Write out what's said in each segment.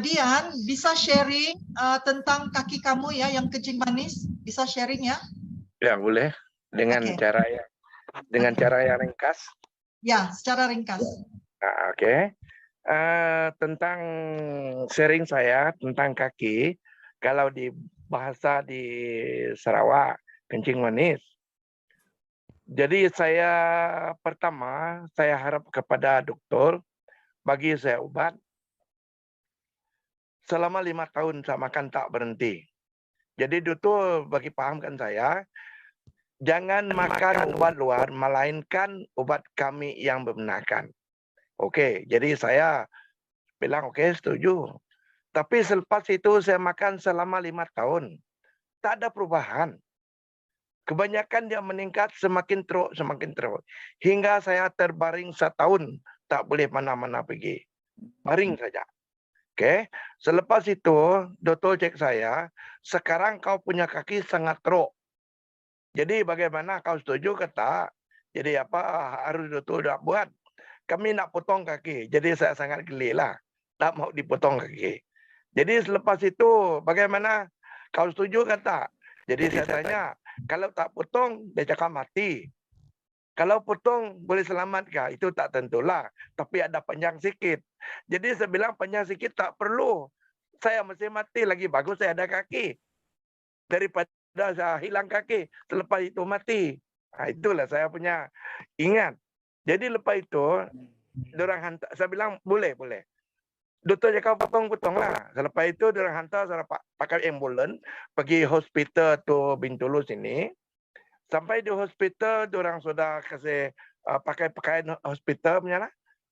Dian, bisa sharing tentang kaki kamu ya yang kencing manis? Bisa sharing ya? Ya, boleh. Dengan cara yang ringkas. Ya, secara ringkas. Oke. Tentang sharing saya tentang kaki, kalau di bahasa di Sarawak, kencing manis. Jadi pertama saya harap kepada dokter bagi saya obat. Selama 5 tahun saya makan tak berhenti. Jadi dokter bagi pahamkan saya, jangan makan obat luar, melainkan obat kami yang membenarkan. Oke, jadi saya bilang oke, setuju. Tapi selepas itu saya makan selama 5 tahun. Tak ada perubahan. Kebanyakan dia meningkat semakin teruk. Hingga saya terbaring setahun. Tak boleh mana-mana pergi. Baring saja. Oke. Selepas itu, dokter cek saya, sekarang kau punya kaki sangat teruk. Jadi bagaimana, kau setuju ke tak? Jadi apa harus dokter nak buat? Kami nak potong kaki. Jadi saya sangat geli lah. Tak mau dipotong kaki. Jadi selepas itu, bagaimana? Kau setuju ke tak? Jadi saya tanya, kalau tak potong, dia cakap mati. Kalau potong, boleh selamat kah? Itu tak tentulah. Tapi ada panjang sikit. Jadi saya bilang panjang sikit tak perlu. Saya mesti mati lagi. Bagus saya ada kaki. Daripada saya hilang kaki, selepas itu mati. Itulah saya punya ingat. Jadi lepas itu, dorang hantar, saya bilang boleh. Doktor cakap potong lah. Selepas itu diorang hantar saya pakai ambulans pergi hospital tu Bintulu sini. Sampai di hospital diorang sudah kasih pakai pakaian hospital punya lah.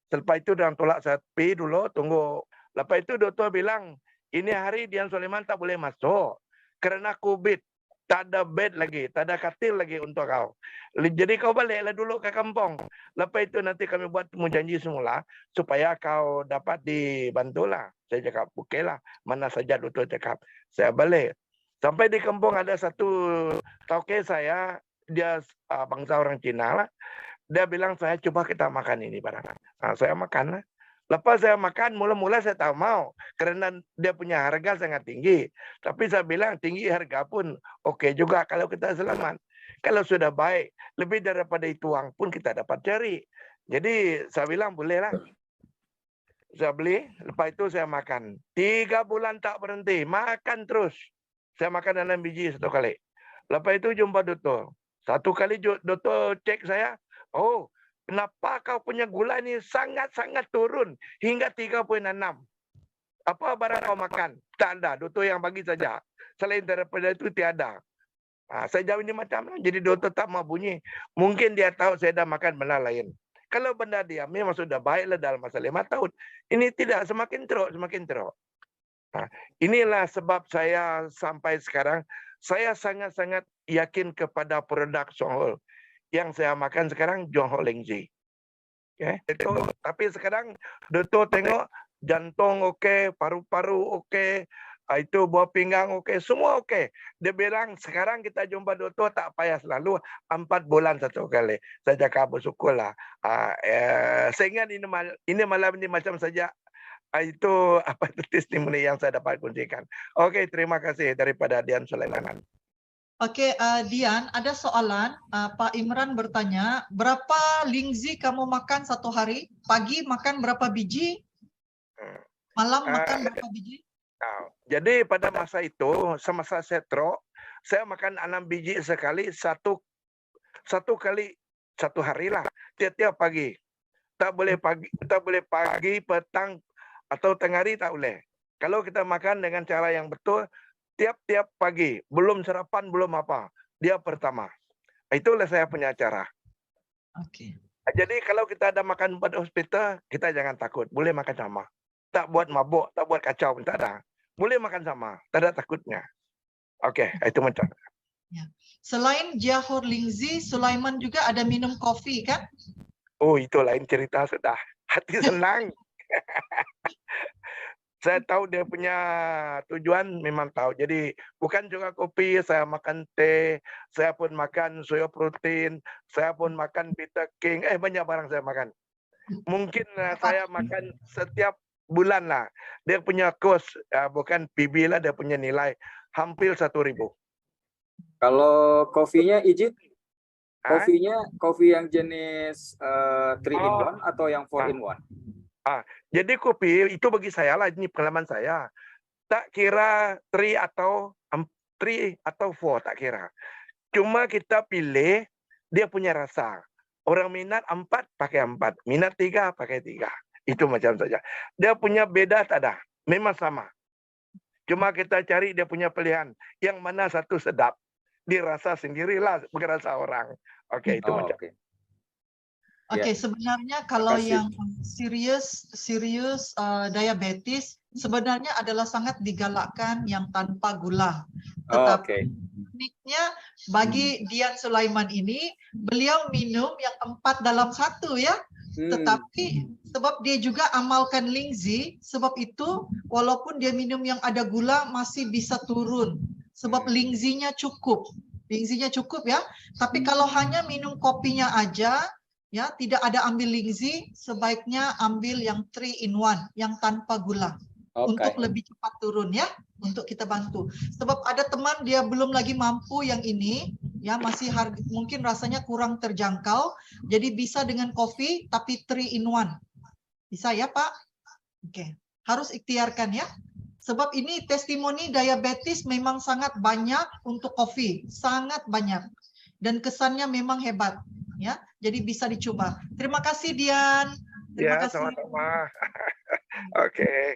Selepas itu diorang tolak saya pergi dulu tunggu. Lepas itu doktor bilang ini hari Dian Sulaiman tak boleh masuk kerana COVID. Tak ada bed lagi, tak ada katil lagi untuk kau. Jadi kau baliklah dulu ke kampung. Lepas itu nanti kami buat temu janji semula supaya kau dapat dibantulah. Saya cakap, okeylah. Mana saja doktor cakap. Saya balik. Sampai di kampung ada satu tauke saya, dia bangsa orang Cina lah. Dia bilang, saya coba kita makan ini barang. Saya makan lah. Lepas saya makan, mula-mula saya tak mau. Kerana dia punya harga sangat tinggi. Tapi saya bilang, tinggi harga pun okey juga kalau kita selamat. Kalau sudah baik, lebih daripada itu uang pun kita dapat cari. Jadi saya bilang, bolehlah. Saya beli, lepas itu saya makan. 3 bulan tak berhenti, makan terus. Saya makan 6 biji satu kali. Lepas itu jumpa doktor. Satu kali doktor cek saya, oh, kenapa kau punya gula ini sangat-sangat turun hingga 3,6. Apa barang kau makan? Tak ada, doktor yang bagi saja. Selain daripada itu tiada. Saya jawab ini macam mana? Jadi doktor tak mau bunyi. Mungkin dia tahu saya dah makan benda lain. Kalau benda dia memang sudah baiklah dalam masa 5 tahun. Ini tidak, semakin teruk. Inilah sebab saya sampai sekarang, saya sangat-sangat yakin kepada produk Songhol. Yang saya makan sekarang Johor Lingzi. Tapi sekarang doktor tengok jantung okey, paru-paru okey, itu buah pinggang okey, semua okey. Dia bilang sekarang kita jumpa doktor tak payah selalu 4 bulan satu kali. Saya cakap bersyukurlah. Saya ingat ini malam ini macam saja. Itu apa itu testimoni yang saya dapat kongsikan. Okey, terima kasih daripada Dian Sulaiman. Oke, Dian, ada soalan. Pak Imran bertanya, berapa lingzi kamu makan satu hari? Pagi makan berapa biji? Malam makan berapa biji? Jadi pada masa itu, semasa setro, saya makan 6 biji sekali, satu kali satu hari lah, tiap-tiap pagi. Tak boleh pagi, petang atau tengah hari tak boleh. Kalau kita makan dengan cara yang betul, tiap-tiap pagi, belum sarapan, belum apa, dia pertama. Itulah saya punya cara. Oke. Jadi kalau kita ada makan pada hospital, kita jangan takut, boleh makan sama. Tak buat mabuk, tak buat kacau pun tak ada. Boleh makan sama, tak ada takutnya. Okey, itu macam. Ya. Selain Johor Lingzi, Sulaiman juga ada minum kopi kan? Oh, itu lain cerita sudah. Hati senang. Saya tahu dia punya tujuan, memang tahu. Jadi bukan juga kopi, saya makan teh, saya pun makan soya protein, saya pun makan Beta King, banyak barang saya makan. Mungkin saya makan setiap bulan lah. Dia punya kos, bukan PB lah, dia punya nilai hampir 1.000. Kalau kopinya Ijit, Hah? kopi yang jenis 3-in-1 atau yang 4-in-1? Jadi kopi itu bagi saya lah, ini pengalaman saya. Tak kira 3 atau 4, tak kira. Cuma kita pilih dia punya rasa. Orang minat 4 pakai 4, minat 3 pakai 3. Itu macam saja. Dia punya beda tak ada, memang sama. Cuma kita cari dia punya pilihan. Yang mana satu sedap. Dirasa sendirilah, bukan rasa orang. Oke, itu macam. Oke, sebenarnya kalau yang serius diabetes sebenarnya adalah sangat digalakkan yang tanpa gula. Tetapi tekniknya bagi Dian Sulaiman ini, beliau minum yang 4 dalam 1 ya. Tetapi sebab dia juga amalkan Lingzi, sebab itu walaupun dia minum yang ada gula masih bisa turun. Sebab Lingzinya cukup. Lingzinya cukup ya. Tapi kalau hanya minum kopinya aja, ya tidak ada ambil Lingzi, sebaiknya ambil yang 3-in-1, yang tanpa gula. Untuk lebih cepat turun ya, untuk kita bantu. Sebab ada teman dia belum lagi mampu yang ini, ya masih mungkin rasanya kurang terjangkau, jadi bisa dengan kopi tapi 3-in-1. Bisa ya Pak? Oke, harus ikhtiarkan ya. Sebab ini testimoni diabetes memang sangat banyak untuk kopi, sangat banyak. Dan kesannya memang hebat. Ya, jadi bisa dicoba. Terima kasih Dian. Terima kasih. Sama-sama. Oke.